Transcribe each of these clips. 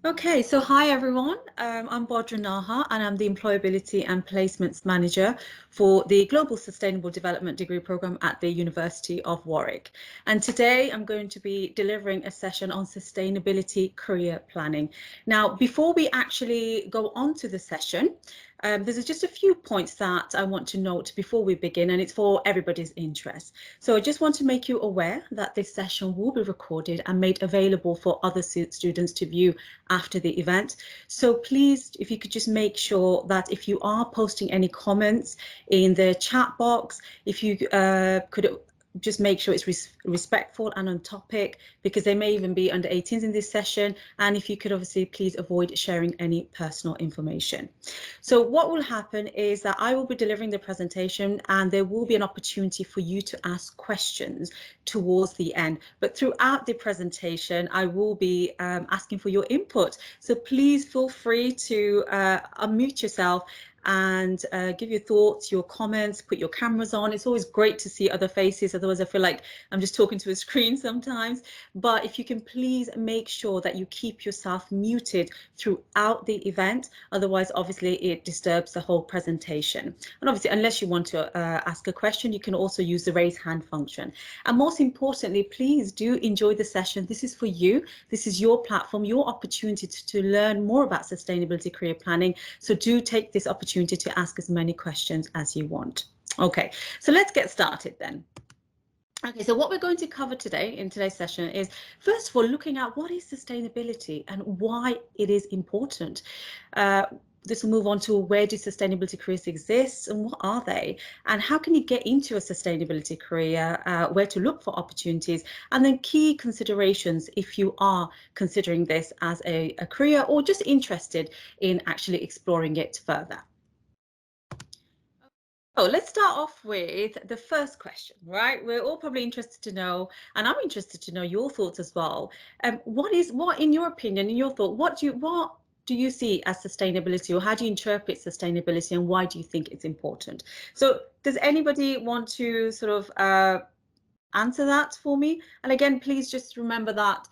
Okay, so hi everyone. I'm Bodrun Nahar and I'm the Employability and Placements Manager for the Global Sustainable Development Degree Programme at the University of Warwick. And today I'm going to be delivering a session on sustainability career planning. Now, before we actually go on to the session, there's just a few points that I want to note before we begin, and it's for everybody's interest. So I just want to make you aware that this session will be recorded and made available for other students to view after the event. So please, if you could just make sure that if you are posting any comments in the chat box, if you could just make sure it's respectful and on topic, because they may even be under 18s in this session. And if you could obviously please avoid sharing any personal information. So what will happen is that I will be delivering the presentation and there will be an opportunity for you to ask questions towards the end. But throughout the presentation, I will be asking for your input. So please feel free to unmute yourself and give your thoughts, your comments, put your cameras on. It's always great to see other faces, otherwise I feel like I'm just talking to a screen sometimes. But if you can please make sure that you keep yourself muted throughout the event, otherwise obviously it disturbs the whole presentation. And obviously, unless you want to ask a question, you can also use the raise hand function. And most importantly, please do enjoy the session. This is for you. This is your platform, your opportunity to learn more about sustainability career planning. So do take this opportunity to ask as many questions as you want. Okay, so let's get started then. Okay, so what we're going to cover today in today's session is, first of all, looking at what is sustainability and why it is important. This will move on to where do sustainability careers exist and what are they, and how can you get into a sustainability career, where to look for opportunities, and then key considerations if you are considering this as a career or just interested in actually exploring it further. Oh, let's start off with the first question, right? We're all probably interested to know, and I'm interested to know your thoughts as well. What in your opinion, in your thought, what do you see as sustainability, or how do you interpret sustainability, and why do you think it's important? So does anybody want to sort of answer that for me? And again, please just remember that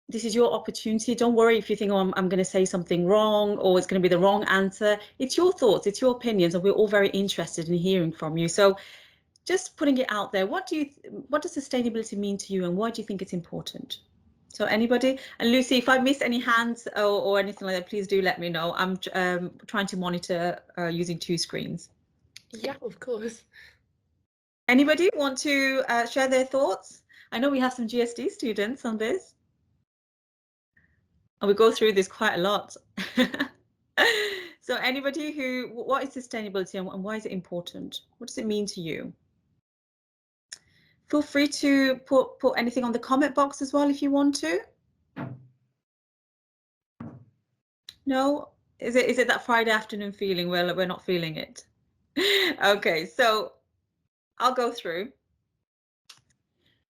this is your opportunity. Don't worry if you think, oh, I'm going to say something wrong or it's going to be the wrong answer. It's your thoughts, it's your opinions, and we're all very interested in hearing from you. So just putting it out there, what does sustainability mean to you, and why do you think it's important? So anybody? And Lucy, if I miss any hands or anything like that, please do let me know. I'm trying to monitor using two screens. Yeah, of course. Anybody want to share their thoughts? I know we have some GSD students on this. And we go through this quite a lot. So anybody what is sustainability and why is it important? What does it mean to you? Feel free to put anything on the comment box as well if you want to. No? Is it that Friday afternoon feeling where we're not feeling it? Okay, so I'll go through.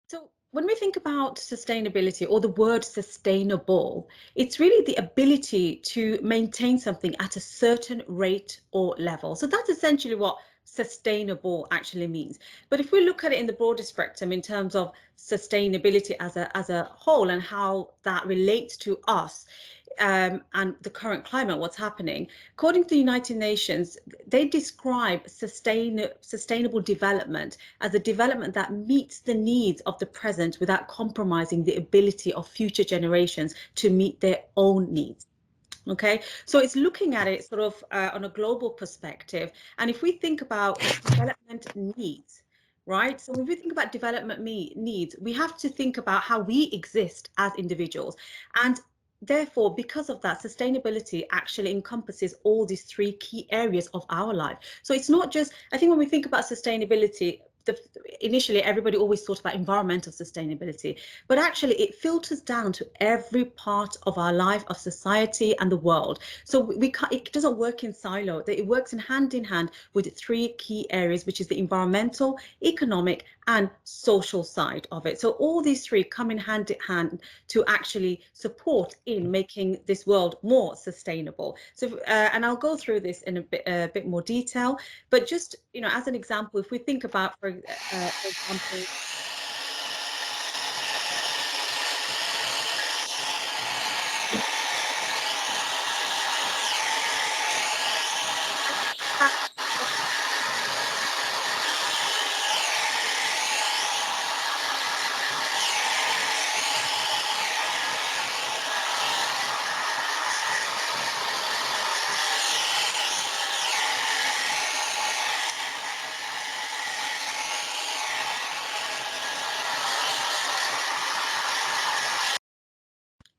So when we think about sustainability, or the word sustainable, it's really the ability to maintain something at a certain rate or level. So that's essentially what sustainable actually means. But if we look at it in the broader spectrum in terms of sustainability as a whole and how that relates to us, and the current climate, what's happening, according to the United Nations, they describe sustainable development as a development that meets the needs of the present without compromising the ability of future generations to meet their own needs. Okay, so it's looking at it sort of on a global perspective. And if we think about development needs, right? So when we think about development needs, we have to think about how we exist as individuals. And therefore, because of that, sustainability actually encompasses all these three key areas of our life. So it's not just, I think when we think about sustainability, initially everybody always thought about environmental sustainability, but actually it filters down to every part of our life, of society and the world. So it doesn't work in silo, it works in hand with three key areas, which is the environmental, economic and social side of it. So all these three come in hand to actually support in making this world more sustainable. So and I'll go through this in a bit more detail, but just, you know, as an example, if we think about, for example,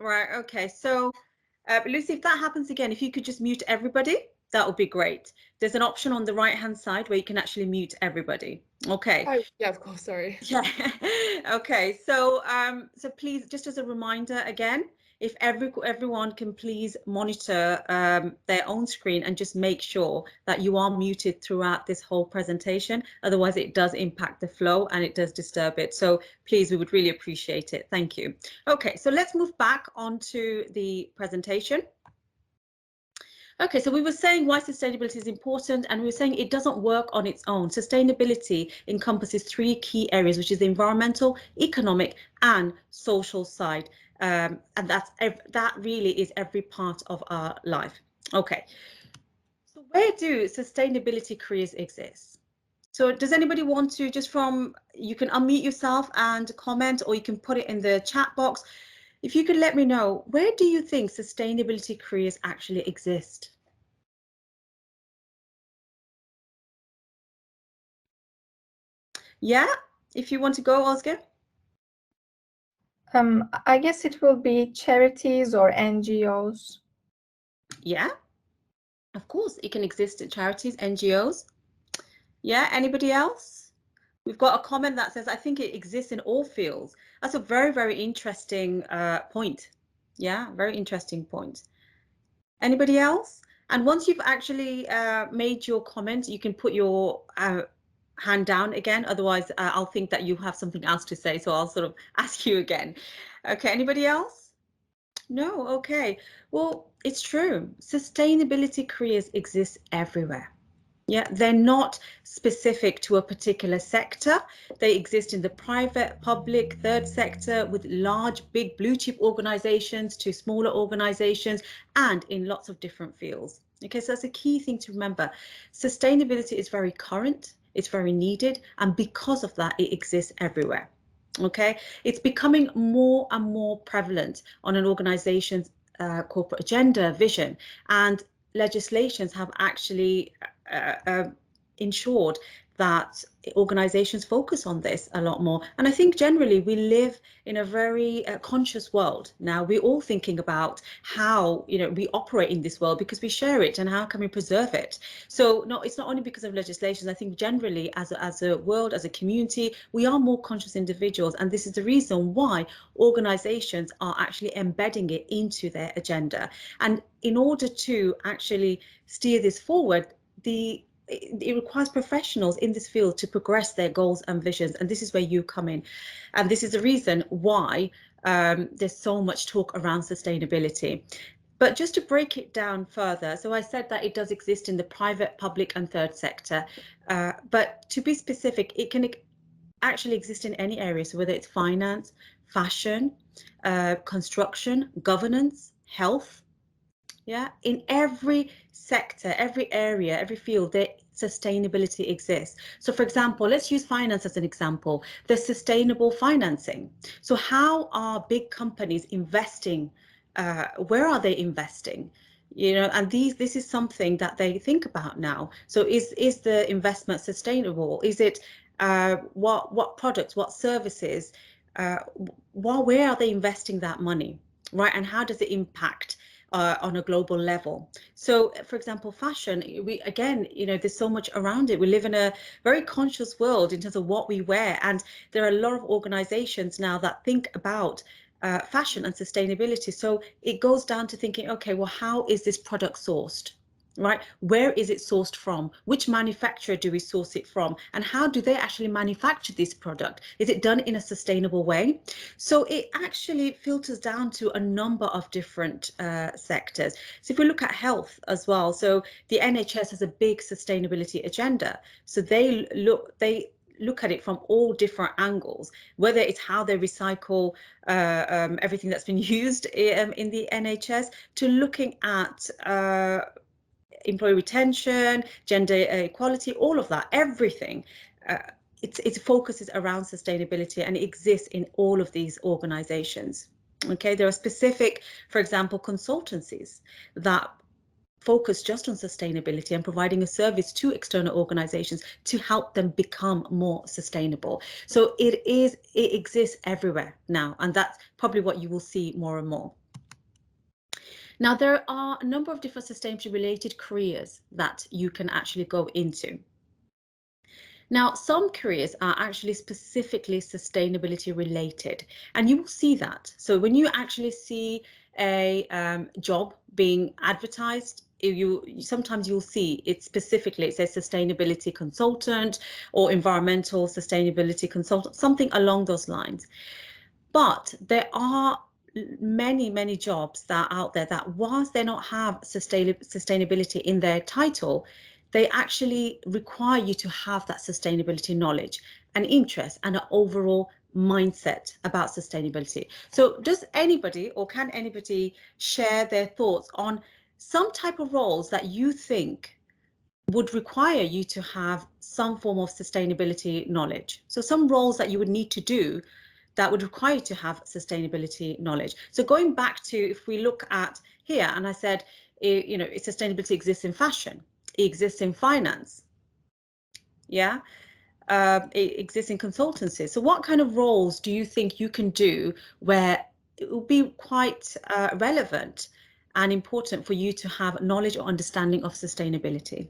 Right, okay. So, Lucy, if that happens again, if you could just mute everybody, that would be great. There's an option on the right-hand side where you can actually mute everybody. Okay. Oh, yeah, of course, sorry. Yeah. Okay. So, so please, just as a reminder again, if everyone can please monitor their own screen and just make sure that you are muted throughout this whole presentation. Otherwise, it does impact the flow and it does disturb it. So please, we would really appreciate it. Thank you. Okay, so let's move back onto the presentation. Okay, so we were saying why sustainability is important, and we were saying it doesn't work on its own. Sustainability encompasses three key areas, which is the environmental, economic, and social side. And that really is every part of our life. Okay, so where do sustainability careers exist? So does anybody want to you can unmute yourself and comment, or you can put it in the chat box. If you could let me know, where do you think sustainability careers actually exist? Yeah, if you want to go, Oscar. I guess it will be charities or NGOs. Yeah, of course, it can exist at charities, NGOs. Yeah, anybody else? We've got a comment that says, I think it exists in all fields. That's a very, very interesting point. Yeah, very interesting point. Anybody else? And once you've actually made your comment, you can put your hand down again. Otherwise, I'll think that you have something else to say. So I'll sort of ask you again. Okay, anybody else? No, okay. Well, it's true. Sustainability careers exist everywhere. Yeah, they're not specific to a particular sector. They exist in the private, public, third sector, with large, big blue chip organizations to smaller organizations, and in lots of different fields. Okay, so that's a key thing to remember. Sustainability is very current, it's very needed, and because of that, it exists everywhere. Okay, it's becoming more and more prevalent on an organization's corporate agenda, vision, and legislations have actually ensured that organizations focus on this a lot more. And I think generally we live in a very conscious world now. We're all thinking about how, you know, we operate in this world because we share it, and how can we preserve it. So no, it's not only because of legislation. I think generally as a world, as a community, we are more conscious individuals, and this is the reason why organizations are actually embedding it into their agenda. And in order to actually steer this forward, it requires professionals in this field to progress their goals and visions, and this is where you come in. And this is the reason why there's so much talk around sustainability. But just to break it down further, so I said that it does exist in the private, public, and third sector. But to be specific, it can actually exist in any area. So whether it's finance, fashion, construction, governance, health. Yeah, in every sector, every area, every field, there sustainability exists. So for example, let's use finance as an example. There's sustainable financing. So how are big companies investing? Where are they investing? You know, and this is something that they think about now. So is the investment sustainable? Is it what products, what services, where are they investing that money, right? And how does it impact on a global level? So for example, fashion, again, you know, there's so much around it. We live in a very conscious world in terms of what we wear, and there are a lot of organizations now that think about fashion and sustainability. So it goes down to thinking, okay, well, how is this product sourced? Right? Where is it sourced from? Which manufacturer do we source it from? And how do they actually manufacture this product? Is it done in a sustainable way? So it actually filters down to a number of different sectors. So if we look at health as well, so the NHS has a big sustainability agenda. So they look at it from all different angles, whether it's how they recycle everything that's been used in the NHS, to looking at employee retention, gender equality, all of that, everything. It focuses around sustainability, and it exists in all of these organizations. Okay, there are specific, for example, consultancies that focus just on sustainability and providing a service to external organizations to help them become more sustainable. So it exists everywhere now, and that's probably what you will see more and more. Now, there are a number of different sustainability related careers that you can actually go into. Now, some careers are actually specifically sustainability related, and you will see that. So when you actually see a job being advertised, sometimes you'll see it specifically, it says sustainability consultant or environmental sustainability consultant, something along those lines. But there are many jobs that are out there that, whilst they not have sustainability in their title, they actually require you to have that sustainability knowledge and interest and an overall mindset about sustainability. So does anybody, or can anybody share their thoughts on some type of roles that you think would require you to have some form of sustainability knowledge? So some roles that you would need to do that would require you to have sustainability knowledge. So going back to, if we look at here, and I said, you know, sustainability exists in fashion, it exists in finance, yeah, it exists in consultancy. So what kind of roles do you think you can do where it will be quite relevant and important for you to have knowledge or understanding of sustainability?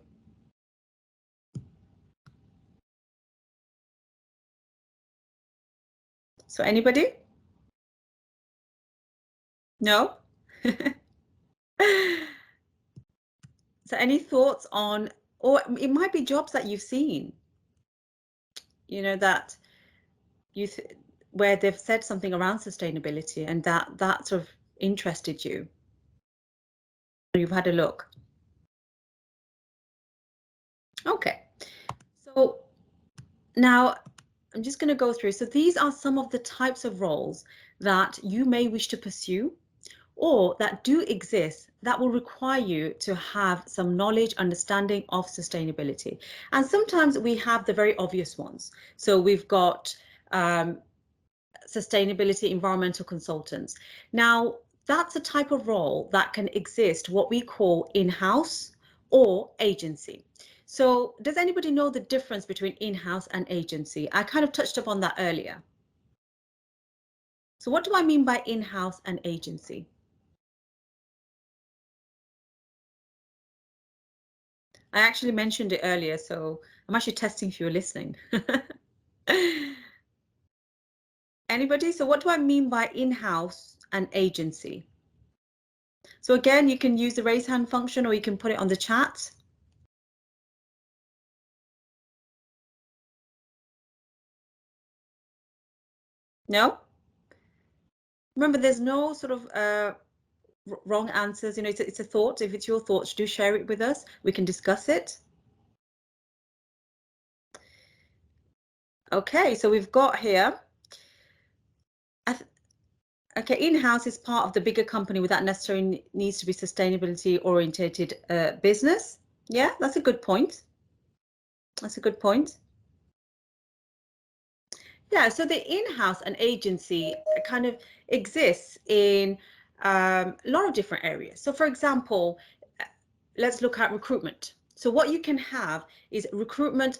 So anybody? No? So any thoughts on, or it might be jobs that you've seen, you know, that you where they've said something around sustainability and that sort of interested you. You've had a look. Okay. So now I'm just going to go through. So these are some of the types of roles that you may wish to pursue or that do exist that will require you to have some knowledge, understanding of sustainability. And sometimes we have the very obvious ones. So we've got sustainability environmental consultants. Now, that's a type of role that can exist what we call in-house or agency. So does anybody know the difference between in-house and agency? I kind of touched upon that earlier. So what do I mean by in-house and agency? I actually mentioned it earlier, so I'm actually testing if you're listening. Anybody? So what do I mean by in-house and agency? So again, you can use the raise hand function or you can put it on the chat. No? Remember, there's no sort of wrong answers. You know, it's a thought. If it's your thoughts, do share it with us. We can discuss it. Okay, so we've got here. Okay, in-house is part of the bigger company without necessarily needs to be sustainability orientated business. Yeah, that's a good point. That's a good point. Yeah, so the in-house and agency kind of exists in a lot of different areas. So for example, let's look at recruitment. So what you can have is recruitment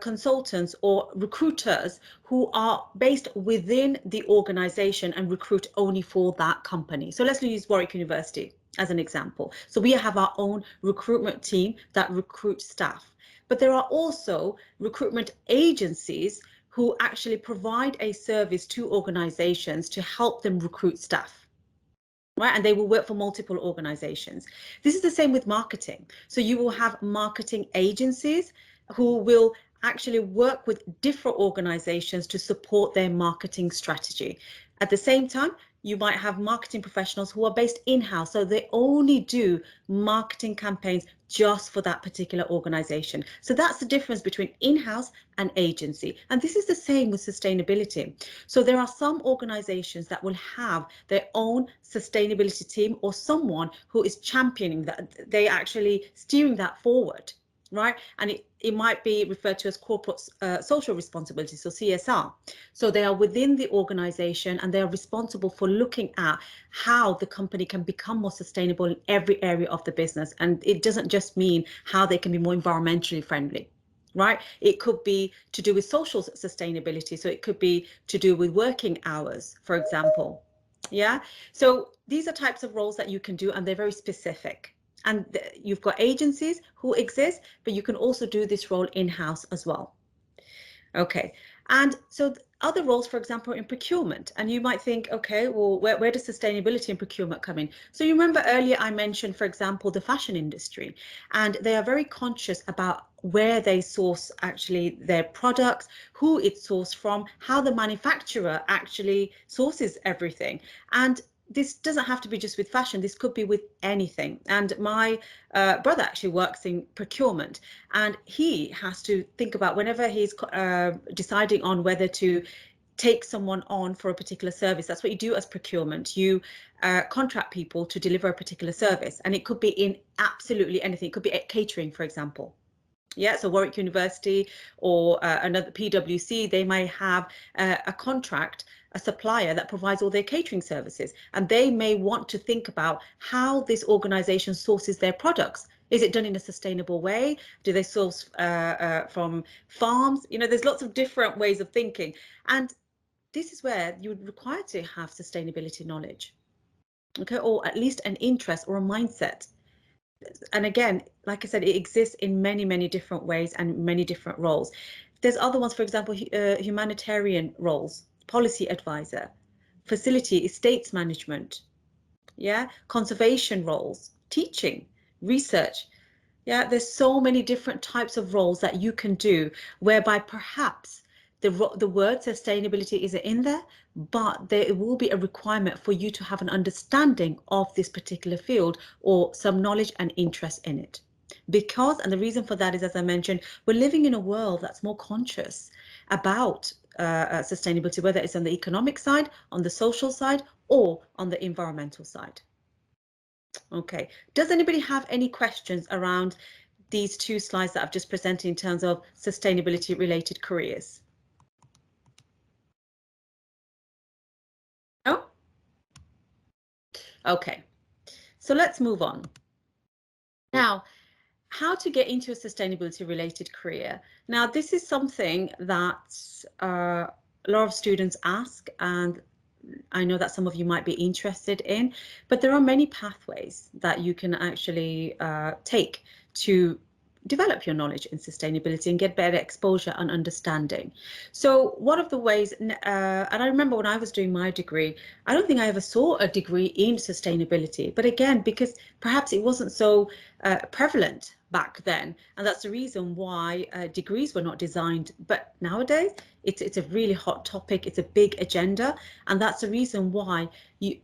consultants or recruiters who are based within the organization and recruit only for that company. So let's use Warwick University as an example. So we have our own recruitment team that recruits staff. But there are also recruitment agencies who actually provide a service to organizations to help them recruit staff. Right, and they will work for multiple organizations. This is the same with marketing. So you will have marketing agencies who will actually work with different organizations to support their marketing strategy. At the same time, you might have marketing professionals who are based in-house, so they only do marketing campaigns just for that particular organization. So that's the difference between in-house and agency. And this is the same with sustainability. So there are some organizations that will have their own sustainability team or someone who is championing that, they actually steering that forward. Right, and it might be referred to as corporate social responsibility, so CSR. So they are within the organization and they are responsible for looking at how the company can become more sustainable in every area of the business. And it doesn't just mean how they can be more environmentally friendly. Right, it could be to do with social sustainability. So it could be to do with working hours, for example. Yeah, so these are types of roles that you can do, and they're very specific. And you've got agencies who exist, but you can also do this role in-house as well. Okay, and so other roles, for example, in procurement, and you might think, okay, well, where does sustainability and procurement come in? So you remember earlier I mentioned, for example, the fashion industry, and they are very conscious about where they source actually their products, who it's sourced from, how the manufacturer actually sources everything. And this doesn't have to be just with fashion, this could be with anything. And my brother actually works in procurement, and he has to think about whenever he's deciding on whether to take someone on for a particular service. That's what you do as procurement. You contract people to deliver a particular service, and it could be in absolutely anything. It could be catering, for example. Yeah, so Warwick University or another PwC, they may have a contract, a supplier that provides all their catering services, and they may want to think about how this organization sources their products. Is it done in a sustainable way? Do they source from farms? You know, there's lots of different ways of thinking, and this is where you would require to have sustainability knowledge, okay, or at least an interest or a mindset. And again, like I said, it exists in many, many different ways and many different roles. There's other ones, for example, humanitarian roles, policy advisor, facility, estates management, yeah, conservation roles, teaching, research. Yeah, there's so many different types of roles that you can do, whereby perhaps the word sustainability isn't in there, but there will be a requirement for you to have an understanding of this particular field or some knowledge and interest in it. Because, and the reason for that is, as I mentioned, we're living in a world that's more conscious about sustainability, whether it's on the economic side, on the social side, or on the environmental side. Okay, does anybody have any questions around these two slides that I've just presented in terms of sustainability related careers? No? Okay, so let's move on. Now, how to get into a sustainability related career. Now, this is something that a lot of students ask, and I know that some of you might be interested in, but there are many pathways that you can actually take to develop your knowledge in sustainability and get better exposure and understanding. So one of the ways, and I remember when I was doing my degree, I don't think I ever saw a degree in sustainability, but again, because perhaps it wasn't so prevalent back then, and that's the reason why degrees were not designed. But nowadays it's a really hot topic, it's a big agenda, and that's the reason why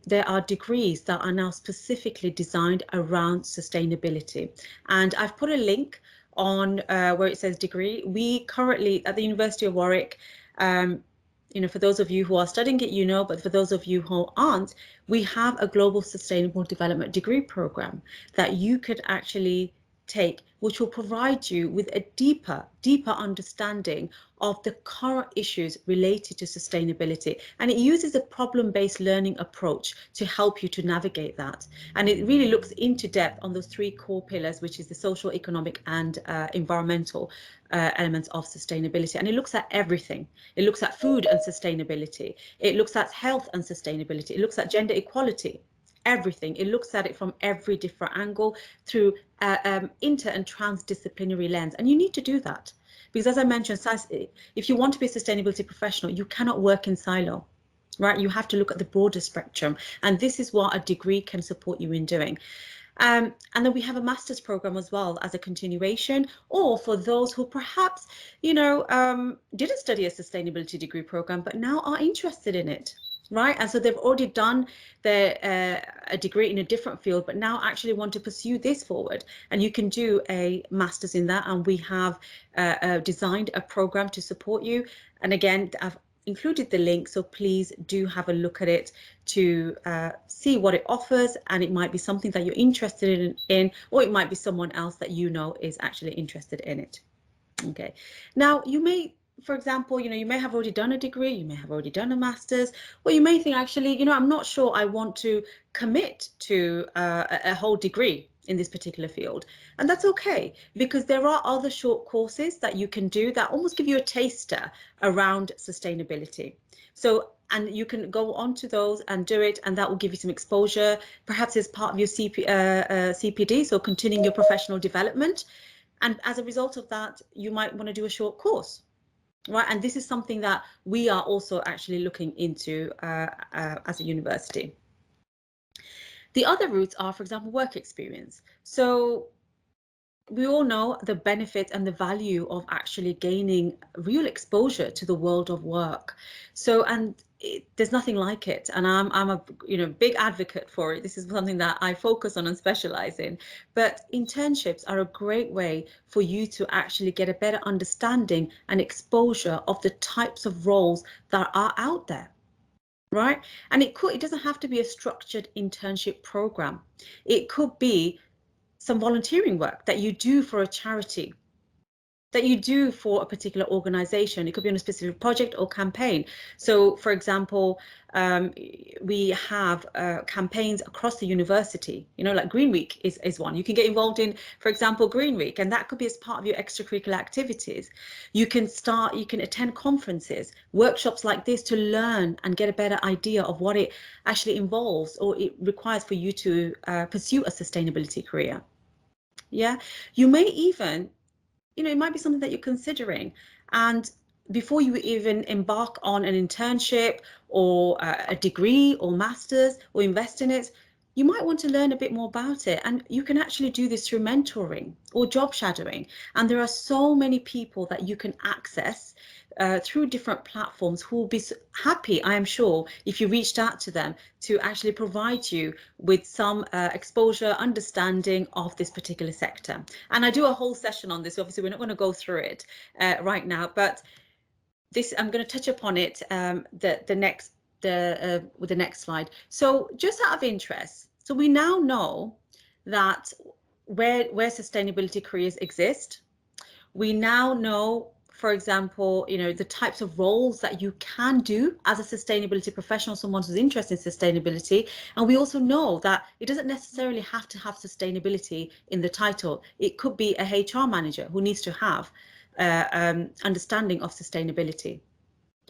there are degrees that are now specifically designed around sustainability. And I've put a link on where it says degree. We currently at the University of Warwick, you know, for those of you who are studying it, you know, but for those of you who aren't, we have a global sustainable development degree program that you could actually take, which will provide you with a deeper understanding of the current issues related to sustainability. And it uses a problem-based learning approach to help you to navigate that. And it really looks into depth on those three core pillars, which is the social, economic, and environmental elements of sustainability. And it looks at everything. It looks at food and sustainability. It looks at health and sustainability. It looks at gender equality. Everything. It looks at it from every different angle through inter and transdisciplinary lens. And you need to do that because, as I mentioned, if you want to be a sustainability professional, you cannot work in silo, right? You have to look at the broader spectrum. And this is what a degree can support you in doing. And then we have a master's program as well as a continuation, or for those who perhaps, you know, didn't study a sustainability degree program, but now are interested in it. Right, and so they've already done their a degree in a different field, but now actually want to pursue this forward. And you can do a master's in that, and we have designed a program to support you. And again, I've included the link, so please do have a look at it to see what it offers, and it might be something that you're interested in, or it might be someone else that you know is actually interested in it. Okay, now you may, for example, you know, you may have already done a degree, you may have already done a master's, or you may think, actually, you know, I'm not sure I want to commit to a whole degree. in this particular field. And that's okay, because there are other short courses that you can do that almost give you a taster around sustainability. So, and you can go onto those and do it, and that will give you some exposure, perhaps as part of your CPD, so continuing your professional development. And as a result of that, you might want to do a short course, right? And this is something that we are also actually looking into as a university. The other routes are, for example, work experience. So we all know the benefit and the value of actually gaining real exposure to the world of work. So, and there's nothing like it. And I'm a big advocate for it. This is something that I focus on and specialize in. But internships are a great way for you to actually get a better understanding and exposure of the types of roles that are out there. Right? And it doesn't have to be a structured internship program. It could be some volunteering work that you do for a charity, that you do for a particular organization. It could be on a specific project or campaign. So, for example, we have campaigns across the university, like Green Week is one. You can get involved in, for example, Green Week, and that could be as part of your extracurricular activities. You can attend conferences, workshops like this to learn and get a better idea of what it actually involves or it requires for you to pursue a sustainability career. Yeah, you may even, it might be something that you're considering, and before you even embark on an internship or a degree or master's or invest in it, you might want to learn a bit more about it. And you can actually do this through mentoring or job shadowing. And there are so many people that you can access through different platforms who will be happy, I am sure, if you reached out to them to actually provide you with some exposure, understanding of this particular sector. And I do a whole session on this. Obviously, we're not going to go through it right now, but this, I'm going to touch upon it with the next slide. So just out of interest, so we now know that where sustainability careers exist. We now know, for example, the types of roles that you can do as a sustainability professional, someone who's interested in sustainability. And we also know that it doesn't necessarily have to have sustainability in the title. It could be a HR manager who needs to have understanding of sustainability.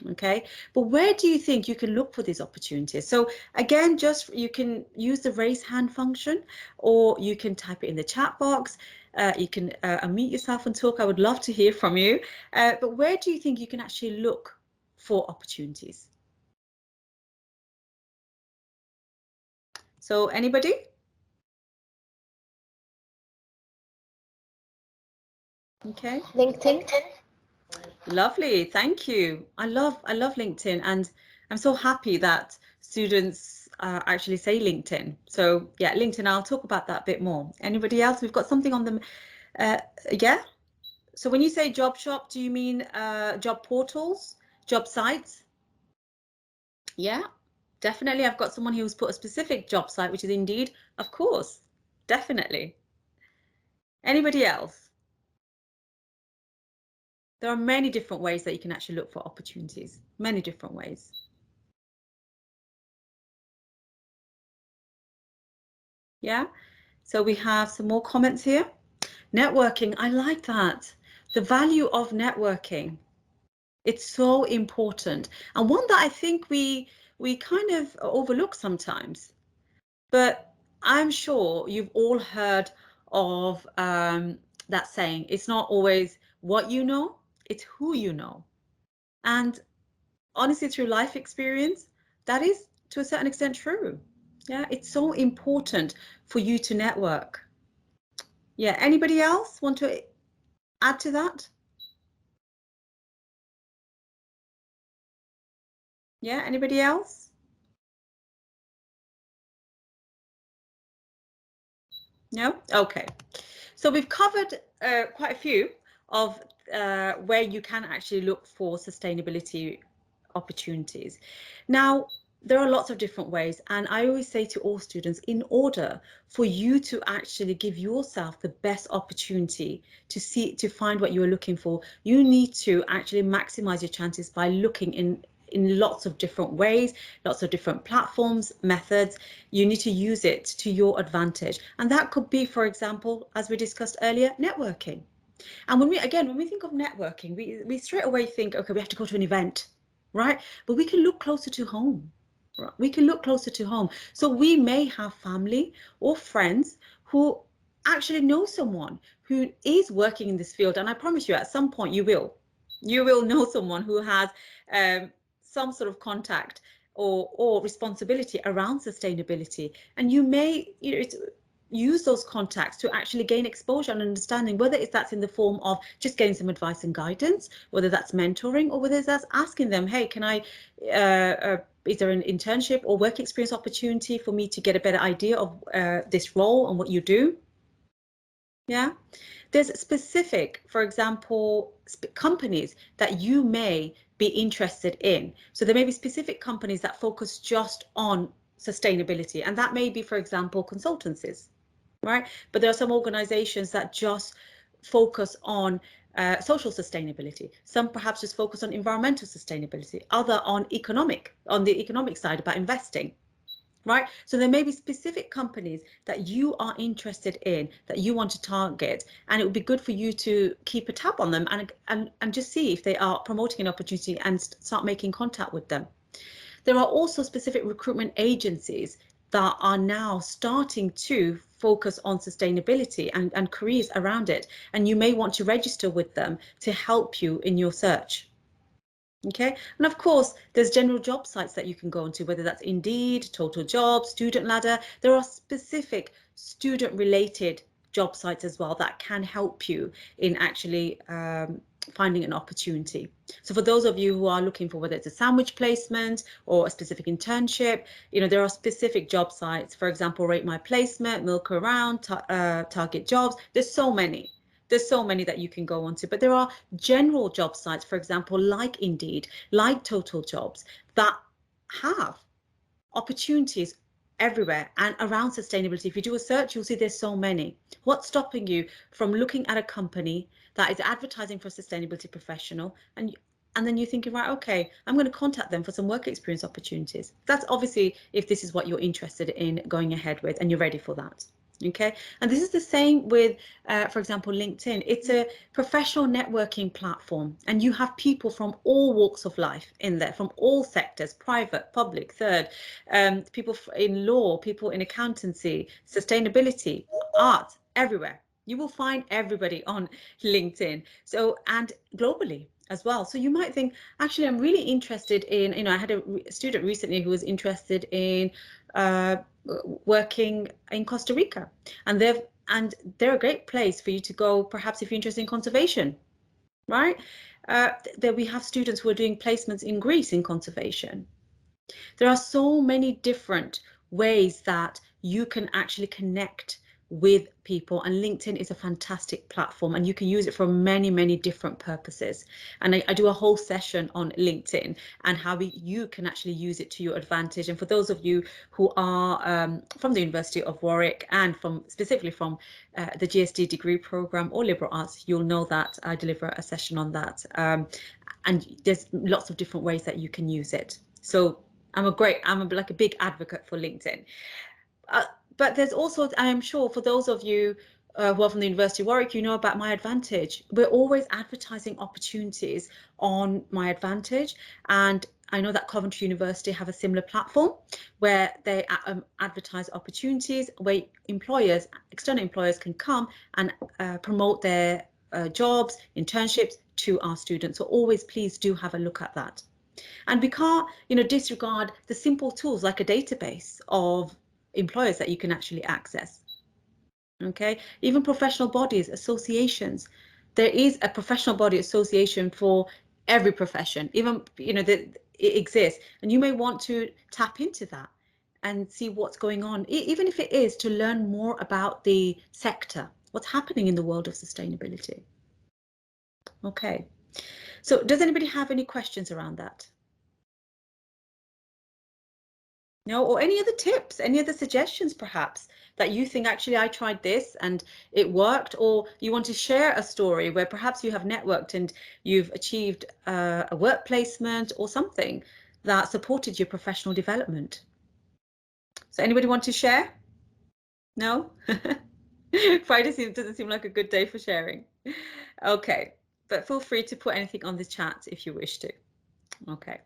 Okay, but where do you think you can look for these opportunities? So again, you can use the raise hand function, or you can type it in the chat box. You can unmute yourself and talk. I would love to hear from you. But where do you think you can actually look for opportunities? So anybody? Okay. LinkedIn. Lovely, thank you. I love LinkedIn, and I'm so happy that students actually say LinkedIn. So yeah, LinkedIn, I'll talk about that a bit more. Anybody else? We've got something on them. Yeah. So when you say job shop, do you mean job portals, job sites? Yeah, definitely. I've got someone who's put a specific job site, which is Indeed. Of course, definitely. Anybody else? There are many different ways that you can actually look for opportunities, many different ways. Yeah, so we have some more comments here. Networking, I like that. The value of networking. It's so important, and one that I think we kind of overlook sometimes. But I'm sure you've all heard of that saying, it's not always what you know, it's who you know. And honestly, through life experience, that is to a certain extent true. Yeah, it's so important for you to network. Yeah, anybody else want to add to that? Yeah, anybody else? No? Okay. So we've covered quite a few of where you can actually look for sustainability opportunities. Now, there are lots of different ways, and I always say to all students, in order for you to actually give yourself the best opportunity to find what you are looking for, you need to actually maximize your chances by looking in lots of different ways, lots of different platforms, methods. You need to use it to your advantage. And that could be, for example, as we discussed earlier, networking. And when we think of networking, we straight away think, okay, we have to go to an event, right? But we can look closer to home. Right? We can look closer to home. So we may have family or friends who actually know someone who is working in this field. And I promise you, at some point you will know someone who has some sort of contact or responsibility around sustainability. And you may, use those contacts to actually gain exposure and understanding, whether that's in the form of just getting some advice and guidance, whether that's mentoring, or whether that's asking them, hey, can I, is there an internship or work experience opportunity for me to get a better idea of this role and what you do? Yeah, there's specific, for example, companies that you may be interested in. So there may be specific companies that focus just on sustainability, and that may be, for example, consultancies. Right, but there are some organizations that just focus on social sustainability. Some perhaps just focus on environmental sustainability, other on the economic side about investing. Right, so there may be specific companies that you are interested in, that you want to target, and it would be good for you to keep a tab on them and just see if they are promoting an opportunity and start making contact with them. There are also specific recruitment agencies that are now starting to focus on sustainability and careers around it. And you may want to register with them to help you in your search. Okay, and of course, there's general job sites that you can go onto, whether that's Indeed, Total Jobs, Student Ladder. There are specific student-related job sites as well that can help you in actually finding an opportunity. So for those of you who are looking for whether it's a sandwich placement or a specific internship, there are specific job sites. For example, Rate My Placement, Milk Around, Target Jobs. There's so many that you can go onto, but there are general job sites, for example, like Indeed, like Total Jobs, that have opportunities everywhere and around sustainability. If you do a search, you'll see there's so many. What's stopping you from looking at a company that is advertising for a sustainability professional and then you're thinking, right, okay, I'm going to contact them for some work experience opportunities? That's obviously if this is what you're interested in going ahead with and you're ready for that. Okay, and this is the same with, for example, LinkedIn. It's a professional networking platform, and you have people from all walks of life in there, from all sectors, private, public, third, people in law, people in accountancy, sustainability, art, everywhere. You will find everybody on LinkedIn. So, and globally as well. So you might think, actually, I'm really interested in, I had a student recently who was interested in working in Costa Rica, and they're a great place for you to go, perhaps if you're interested in conservation, right? There we have students who are doing placements in Greece in conservation. There are so many different ways that you can actually connect with people, and LinkedIn is a fantastic platform and you can use it for many different purposes. And I do a whole session on LinkedIn and how you can actually use it to your advantage. And for those of you who are from the University of Warwick and specifically from the GSD degree program or liberal arts, you'll know that I deliver a session on that. And there's lots of different ways that you can use it. So I'm like a big advocate for LinkedIn. But there's also, I am sure, for those of you who are from the University of Warwick, you know about My Advantage. We're always advertising opportunities on My Advantage, and I know that Coventry University have a similar platform where they advertise opportunities where external employers can come and promote their jobs, internships to our students. So always please do have a look at that. And we can't, disregard the simple tools like a database of employers that you can actually access. Okay, even professional bodies, associations. There is a professional body association for every profession, even that it exists, and you may want to tap into that and see what's going on, even if it is to learn more about the sector, what's happening in the world of sustainability. Okay, so does anybody have any questions around that? No, or any other tips, any other suggestions perhaps that you think, actually I tried this and it worked, or you want to share a story where perhaps you have networked and you've achieved a work placement or something. that supported your professional development? So anybody want to share? No? Friday doesn't seem like a good day for sharing. Okay, but feel free to put anything on the chat if you wish to. Okay.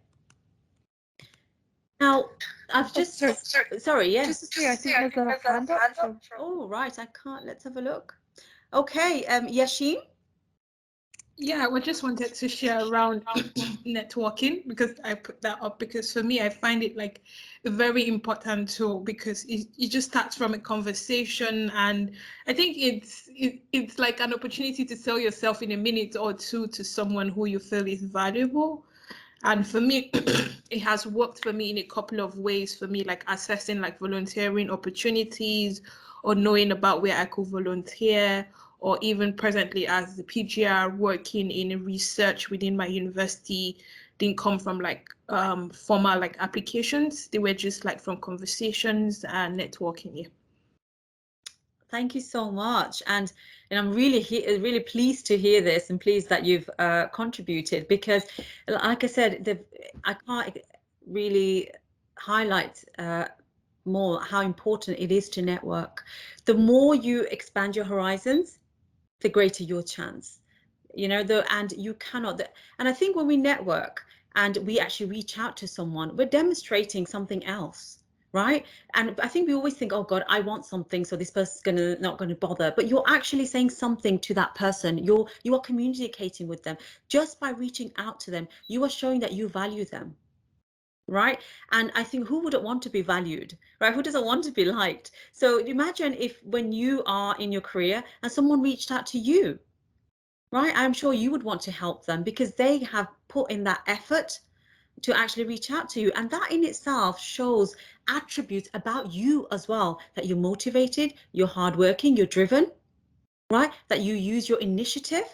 Now, I've just... Sorry, yes. Just to say, I think there's a hand up. Oh, right, I can't. Let's have a look. Okay, Yashim? Yeah, I just wanted to share around networking, because I put that up because for me, I find it like a very important tool, because it just starts from a conversation, and I think it's like an opportunity to sell yourself in a minute or two to someone who you feel is valuable. And for me, it has worked for me in a couple of ways. For me, like assessing like volunteering opportunities, or knowing about where I could volunteer, or even presently as the PGR working in research within my university didn't come from like formal like applications. They were just like from conversations and networking. Yeah. Thank you so much, and I'm really pleased to hear this, and pleased that you've contributed, because, like I said, I can't really highlight more how important it is to network. The more you expand your horizons, the greater your chance. You know, and you cannot. And I think when we network and we actually reach out to someone, we're demonstrating something else. Right. And I think we always think, oh God, I want something, so this person's not going to bother. But you're actually saying something to that person. You are communicating with them just by reaching out to them. You are showing that you value them. Right. And I think, who wouldn't want to be valued? Right. Who doesn't want to be liked? So imagine if, when you are in your career and someone reached out to you, right, I'm sure you would want to help them, because they have put in that effort to actually reach out to you. And that in itself shows attributes about you as well, that you're motivated, you're hardworking, you're driven, right? That you use your initiative,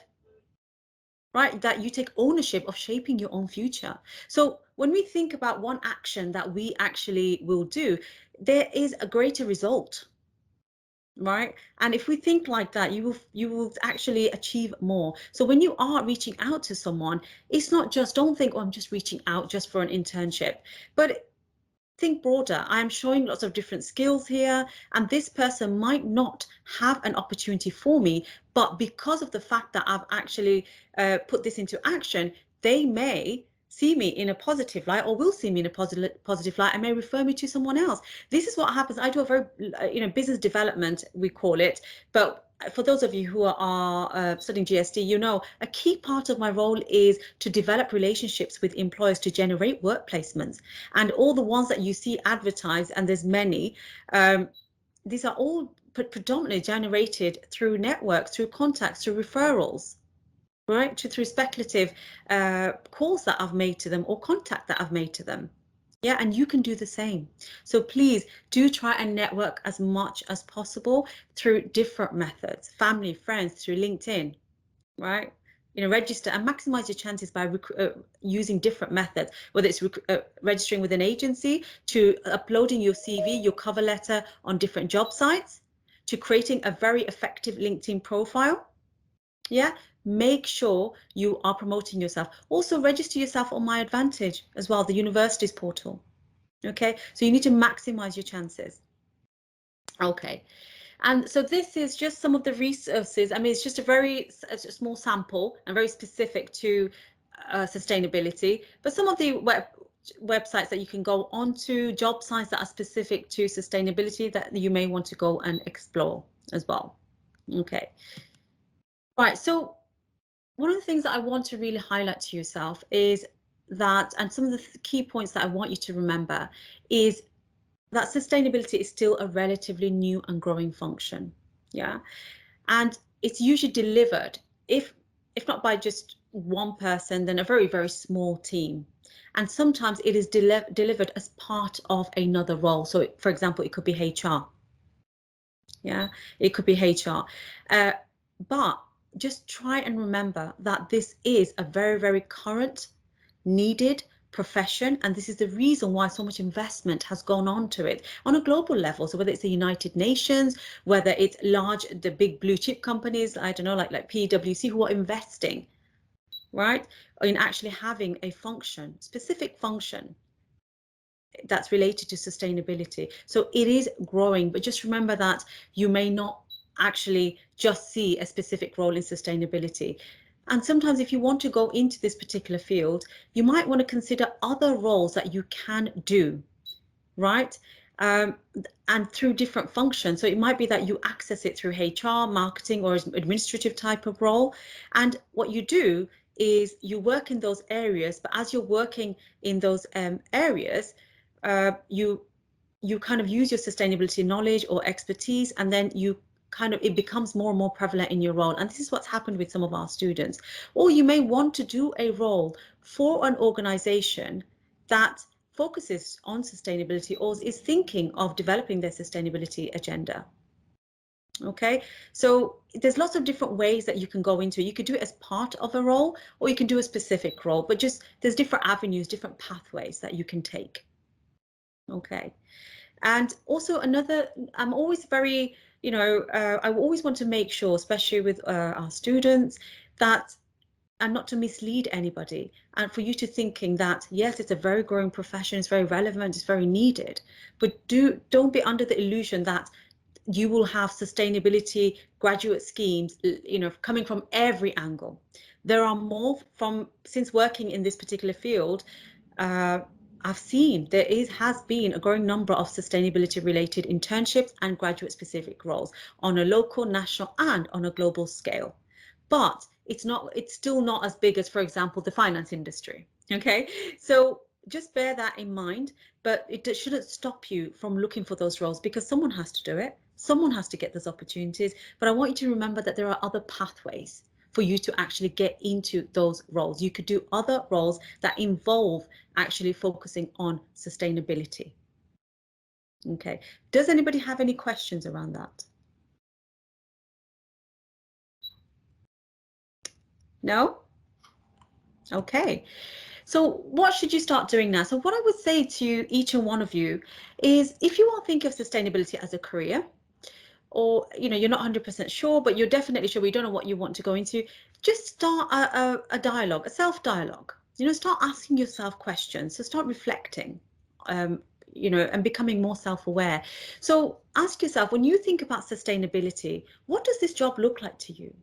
right? That you take ownership of shaping your own future. So when we think about one action that we actually will do, there is a greater result. Right. And if we think like that, you will actually achieve more. So when you are reaching out to someone, it's not just, don't think, oh, I'm just reaching out just for an internship, but think broader. I am showing lots of different skills here, and this person might not have an opportunity for me, but because of the fact that I've actually put this into action, they may see me in a positive light, or will see me in a positive light, and may refer me to someone else. This is what happens. I do a very, business development, we call it, but for those of you who are studying GSD, you know, a key part of my role is to develop relationships with employers to generate work placements. And all the ones that you see advertised, and there's many, these are all predominantly generated through networks, through contacts, through referrals, right? Through speculative calls that I've made to them, or contact that I've made to them. Yeah, and you can do the same. So please do try and network as much as possible through different methods, family, friends, through LinkedIn, right? Register and maximize your chances by using different methods, whether it's registering with an agency, to uploading your CV, your cover letter on different job sites, to creating a very effective LinkedIn profile. Yeah, make sure you are promoting yourself. Also register yourself on My Advantage as well, the university's portal. Okay, so you need to maximize your chances. Okay. And so this is just some of the resources. I mean, it's just a small sample and very specific to sustainability, but some of the websites that you can go onto, job sites that are specific to sustainability, that you may want to go and explore as well. Okay. Right. So one of the things that I want to really highlight to yourself is that, and some of the key points that I want you to remember, is that sustainability is still a relatively new and growing function. Yeah. And it's usually delivered, if not by just one person, then a very, very small team. And sometimes it is delivered as part of another role. So for example, it could be HR. Yeah, it could be HR. But just try and remember that this is a very, very current, needed profession, and this is the reason why so much investment has gone on to it on a global level. So whether it's the United Nations, whether it's the big blue chip companies, I don't know, like PwC, who are investing, right, in actually having a function, specific function, that's related to sustainability. So it is growing, but just remember that you may not actually just see a specific role in sustainability. And sometimes if you want to go into this particular field, you might want to consider other roles that you can do, right? And through different functions. So it might be that you access it through HR, marketing, or administrative type of role. And what you do is you work in those areas, but as you're working in those areas, you kind of use your sustainability knowledge or expertise, and then it becomes more and more prevalent in your role. And this is what's happened with some of our students. Or you may want to do a role for an organization that focuses on sustainability or is thinking of developing their sustainability agenda. Okay, so there's lots of different ways that you can go into it. You could do it as part of a role, or you can do a specific role, but just there's different avenues, different pathways that you can take. Okay, and also I'm always very, I always want to make sure, especially with our students, that and not to mislead anybody, and for you to thinking that, yes, it's a very growing profession, it's very relevant, it's very needed, but don't be under the illusion that you will have sustainability graduate schemes, coming from every angle. There are more since working in this particular field, I've seen has been a growing number of sustainability related internships and graduate specific roles on a local, national, and on a global scale. But it's still not as big as, for example, the finance industry. Okay, so just bear that in mind, but it shouldn't stop you from looking for those roles, because someone has to do it. Someone has to get those opportunities. But I want you to remember that there are other pathways for you to actually get into those roles. You could do other roles that involve actually focusing on sustainability. Okay, does anybody have any questions around that? No? Okay, so what should you start doing now? So what I would say to each and one of you is, if you are thinking of sustainability as a career, or you're not 100% sure, but you're definitely sure, but you don't know what you want to go into, just start a dialogue, a self-dialogue. Start asking yourself questions. So start reflecting, and becoming more self-aware. So ask yourself, when you think about sustainability, what does this job look like to you?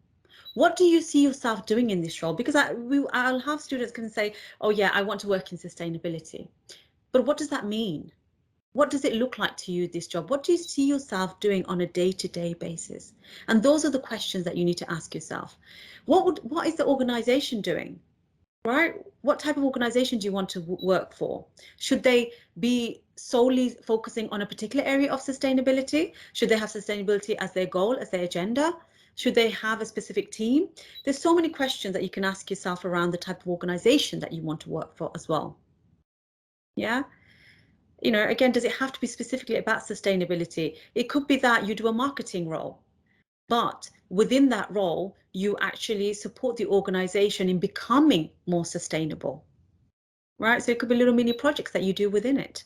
What do you see yourself doing in this role? Because I'll have students can say, oh yeah, I want to work in sustainability. But what does that mean? What does it look like to you, this job? What do you see yourself doing on a day-to-day basis? And those are the questions that you need to ask yourself. What is the organization doing? Right? What type of organization do you want to work for? Should they be solely focusing on a particular area of sustainability? Should they have sustainability as their goal, as their agenda? Should they have a specific team? There's so many questions that you can ask yourself around the type of organization that you want to work for as well. Yeah. Again, does it have to be specifically about sustainability? It could be that you do a marketing role, but within that role, you actually support the organization in becoming more sustainable, right? So it could be little mini projects that you do within it.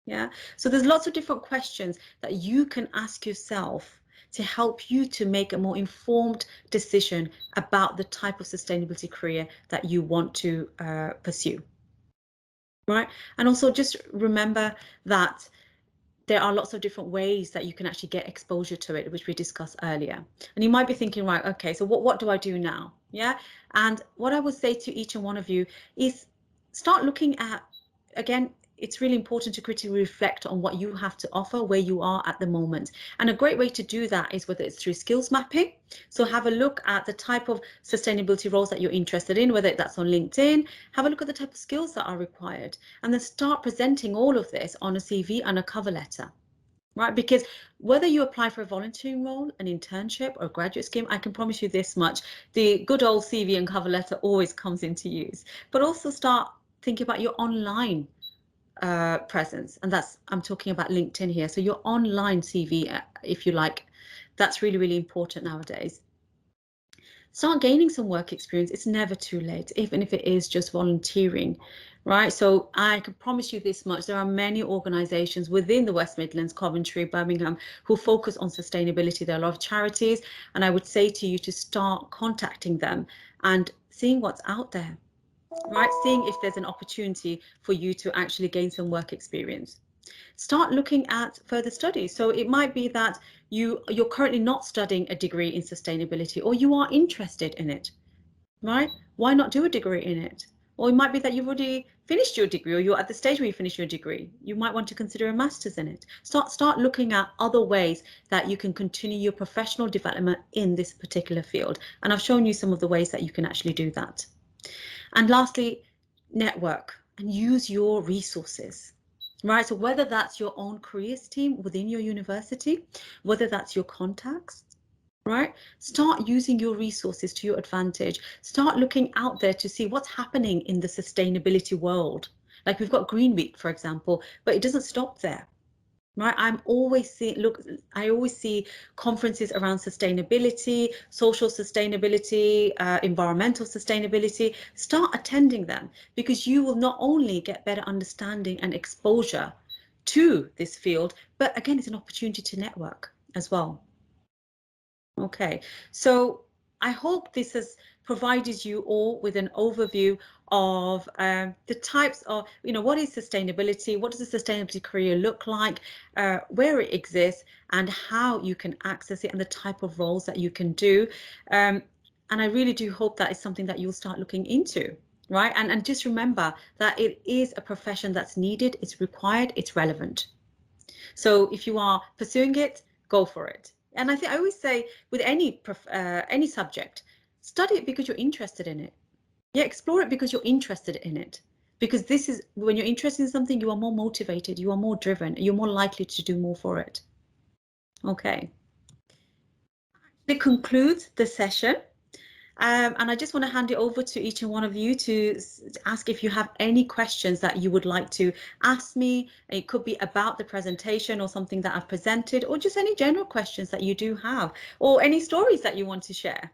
Yeah. So there's lots of different questions that you can ask yourself to help you to make a more informed decision about the type of sustainability career that you want to pursue. Right. And also just remember that there are lots of different ways that you can actually get exposure to it, which we discussed earlier. And you might be thinking, right, okay, so what do I do now? Yeah. And what I would say to each and one of you is start looking at, again, it's really important to critically reflect on what you have to offer, where you are at the moment. And a great way to do that is whether it's through skills mapping. So have a look at the type of sustainability roles that you're interested in, whether that's on LinkedIn. Have a look at the type of skills that are required, and then start presenting all of this on a CV and a cover letter. Right, because whether you apply for a volunteering role, an internship, or a graduate scheme, I can promise you this much: the good old CV and cover letter always comes into use. But also start thinking about your online presence, and I'm talking about LinkedIn here. So your online CV, if you like, that's really, really important nowadays. Start gaining some work experience. It's never too late, even if it is just volunteering, right? So I can promise you this much: there are many organizations within the West Midlands, Coventry, Birmingham, who focus on sustainability. There are a lot of charities, and I would say to you to start contacting them and seeing what's out there. right? Seeing if there's an opportunity for you to actually gain some work experience. Start looking at further studies. So it might be that you're currently not studying a degree in sustainability, or you are interested in it, right? Why not do a degree in it? Or it might be that you've already finished your degree, or you're at the stage where you finish your degree. You might want to consider a master's in it. Start looking at other ways that you can continue your professional development in this particular field. And I've shown you some of the ways that you can actually do that. And lastly, network and use your resources. Right, so whether that's your own careers team within your university, whether that's your contacts, right? Start using your resources to your advantage. Start looking out there to see what's happening in the sustainability world. Like we've got Green Week, for example, but it doesn't stop there. Right, I always see conferences around sustainability, social sustainability, environmental sustainability. Start attending them, because you will not only get better understanding and exposure to this field, but again, it's an opportunity to network as well. Okay, so I hope this has provided you all with an overview of the types of, what is sustainability, what does a sustainability career look like, where it exists, and how you can access it, and the type of roles that you can do. And I really do hope that is something that you'll start looking into, right? And just remember that it is a profession that's needed, it's required, it's relevant. So if you are pursuing it, go for it. And I think I always say with any subject, study it because you're interested in it. Yeah, explore it because you're interested in it. Because this is when you're interested in something, you are more motivated, you are more driven, you're more likely to do more for it. Okay. That concludes the session. And I just want to hand it over to each and one of you to ask if you have any questions that you would like to ask me. It could be about the presentation or something that I've presented, or just any general questions that you do have, or any stories that you want to share.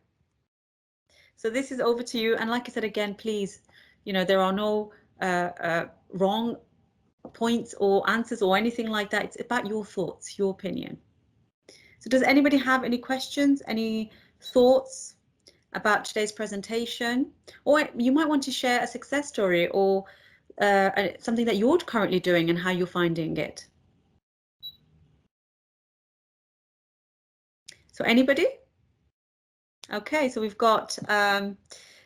So this is over to you. And like I said, again, please, there are no wrong points or answers or anything like that. It's about your thoughts, your opinion. So does anybody have any questions, any thoughts about today's presentation? Or you might want to share a success story, or something that you're currently doing and how you're finding it. So anybody? Okay, so we've got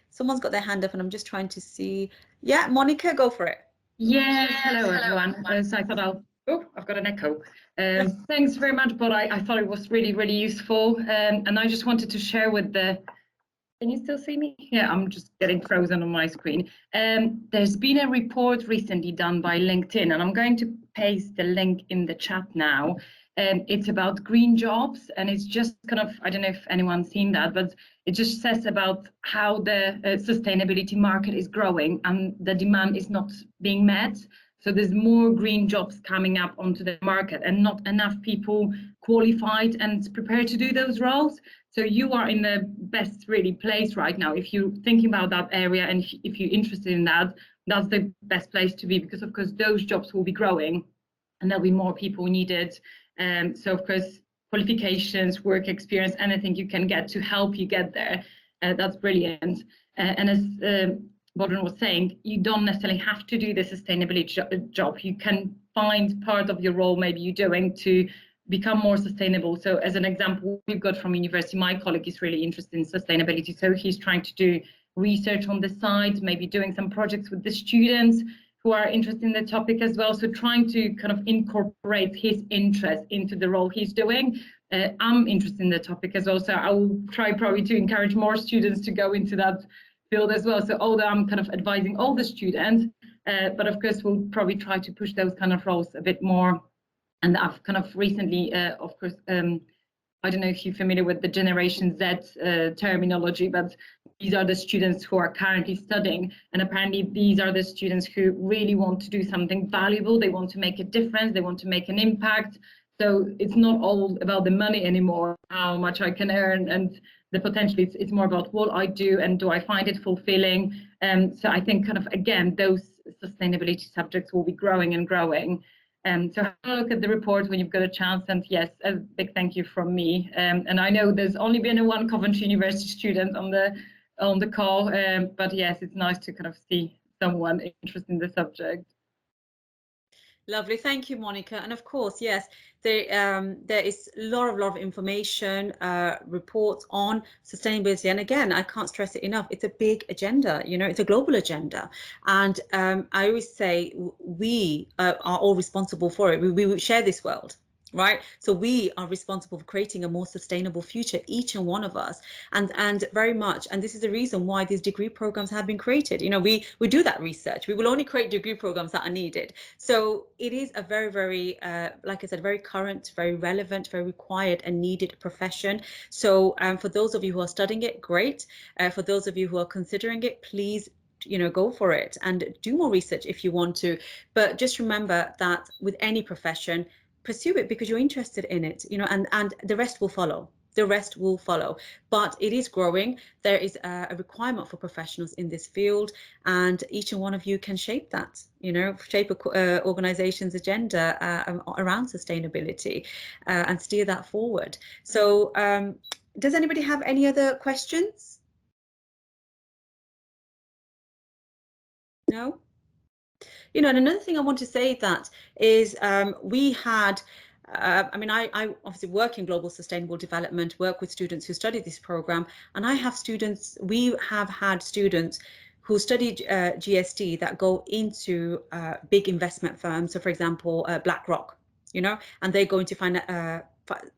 someone's got their hand up, and I'm just trying to see. Yeah, Monica, go for it. Yeah, hello everyone. So I thought I've got an echo. Thanks very much, but I thought it was really, really useful. And I just wanted to share with can you still see me? Yeah, I'm just getting frozen on my screen. There's been a report recently done by LinkedIn, and I'm going to paste the link in the chat now. It's about green jobs, and it's just kind of, I don't know if anyone's seen that, but it just says about how the sustainability market is growing and the demand is not being met. So there's more green jobs coming up onto the market, and not enough people qualified and prepared to do those roles. So you are in the best really place right now. If you're thinking about that area, and if you're interested in that, that's the best place to be, because of course those jobs will be growing and there'll be more people needed. So of course, qualifications, work experience, anything you can get to help you get there, that's brilliant. And as Bodrun was saying, you don't necessarily have to do the sustainability job. You can find part of your role maybe you're doing to become more sustainable. So as an example, we've got from university, my colleague is really interested in sustainability. So he's trying to do research on the side, maybe doing some projects with the students who are interested in the topic as well. So trying to kind of incorporate his interest into the role he's doing. I'm interested in the topic as well. So I will try probably to encourage more students to go into that field as well. So although I'm kind of advising all the students, but of course we'll probably try to push those kind of roles a bit more. And I've kind of recently, of course, I don't know if you're familiar with the Generation Z terminology, but these are the students who are currently studying. And apparently these are the students who really want to do something valuable. They want to make a difference. They want to make an impact. So it's not all about the money anymore, how much I can earn and the potential. It's more about what I do and do I find it fulfilling. So I think kind of, again, those sustainability subjects will be growing and growing. So have a look at the report when you've got a chance, and yes, a big thank you from me. And I know there's only been one Coventry University student on the on the call. But yes, it's nice to kind of see someone interested in the subject. Lovely, thank you, Monica. And of course, yes, there is a lot of information, reports on sustainability. And again, I can't stress it enough. It's a big agenda. You know, it's a global agenda. And I always say we are all responsible for it. We share this world. Right, so we are responsible for creating a more sustainable future, each and one of us, and very much. And this is the reason why these degree programs have been created. You know, we do that research. We will only create degree programs that are needed. So it is a very, like I said, very current, very relevant, very required and needed profession. So for those of you who are studying it, great. For those of you who are considering it, please, you know, go for it and do more research if you want to. But just remember that with any profession, pursue it because you're interested in it, you know, and the rest will follow. The rest will follow. But it is growing. There is a requirement for professionals in this field, and each and one of you can shape that, you know, shape a organization's agenda around sustainability and steer that forward. So does anybody have any other questions? No? You know, and another thing I want to say that is we had, I mean, I obviously work in global sustainable development, work with students who study this program, and I have students, we have had students who studied GSD that go into big investment firms. So for example, BlackRock, you know, and they go into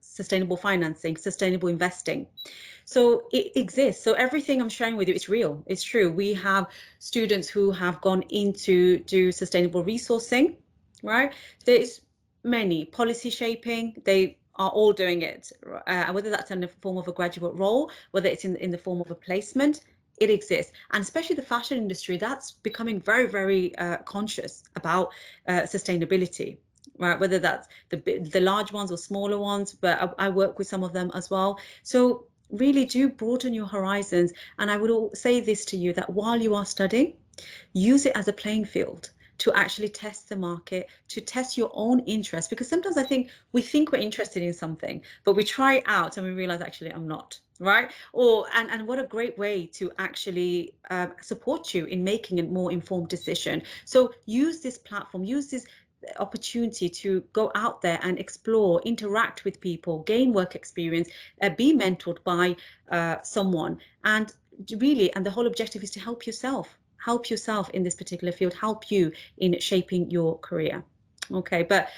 sustainable financing, sustainable investing. So it exists. So everything I'm sharing with you, it's real, it's true. We have students who have gone into do sustainable resourcing, right? There's many policy shaping, they are all doing it, whether that's in the form of a graduate role, whether it's in the form of a placement, it exists. And especially the fashion industry, that's becoming very conscious about sustainability. Right, whether that's the large ones or smaller ones, but I work with some of them as well. So really do broaden your horizons. And I would say this to you, that while you are studying, use it as a playing field to actually test the market, to test your own interest. Because sometimes I think we think we're interested in something, but we try it out and we realize actually I'm not, right? Or and what a great way to actually support you in making a more informed decision. So use this platform, use this opportunity to go out there and explore, interact with people, gain work experience, be mentored by someone, and really, and the whole objective is to help yourself in this particular field, help you in shaping your career. Okay, but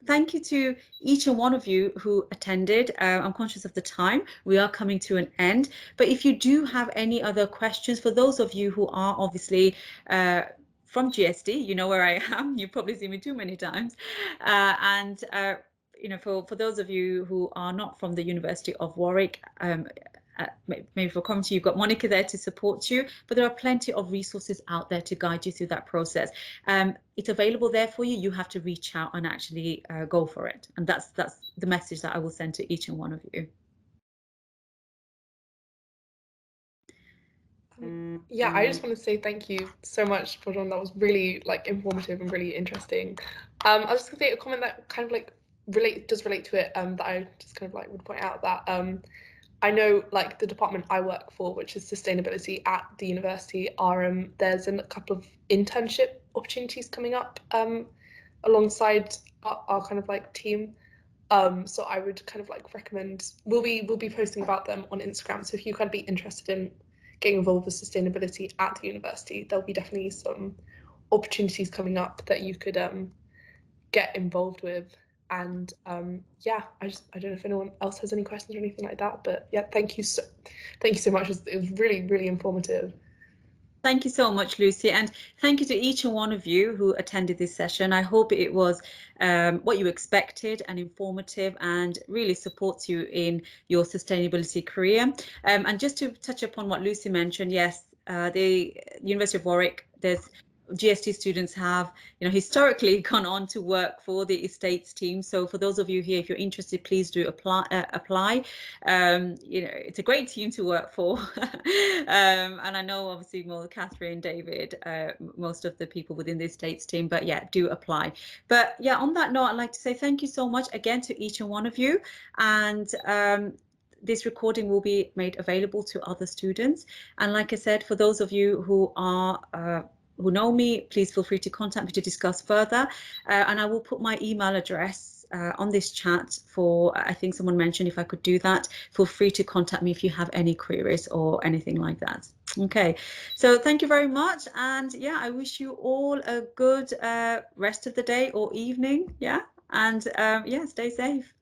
thank you to each and one of you who attended. I'm conscious of the time. We are coming to an end. But if you do have any other questions, for those of you who are obviously from GSD, you know where I am. You've probably seen me too many times. You know, for those of you who are not from the University of Warwick, maybe for commentary, you've got Monica there to support you, but there are plenty of resources out there to guide you through that process. It's available there for you. You have to reach out and actually go for it. And that's the message that I will send to each and one of you. Yeah, I just want to say thank you so much, Bodrun. That was really informative and really interesting. I was just gonna say a comment that kind of does relate to it, that I just kind of would point out that I know the department I work for, which is sustainability at the university, there's a couple of internship opportunities coming up alongside our kind of team. So I would kind of recommend, we'll be posting about them on Instagram. So if you kind of be interested in getting involved with sustainability at the university, there'll be definitely some opportunities coming up that you could get involved with. And yeah, I don't know if anyone else has any questions or anything like that, but yeah, thank you so much. It was really informative. Thank you so much, Lucy, and thank you to each and one of you who attended this session. I hope it was what you expected and informative, and really supports you in your sustainability career. And just to touch upon what Lucy mentioned, yes, the University of Warwick, there's GST students have, you know, historically gone on to work for the estates team. So for those of you here, if you're interested, please do apply. You know, it's a great team to work for. And I know obviously more Catherine, David, most of the people within the estates team, but yeah, do apply. But yeah, on that note, I'd like to say thank you so much again to each and one of you. And this recording will be made available to other students. And like I said, for those of you who are who know me, please feel free to contact me to discuss further. And I will put my email address on this chat for, I think someone mentioned if I could do that. Feel free to contact me if you have any queries or anything like that. Okay, so thank you very much. And yeah, I wish you all a good rest of the day or evening. Yeah, and yeah, stay safe.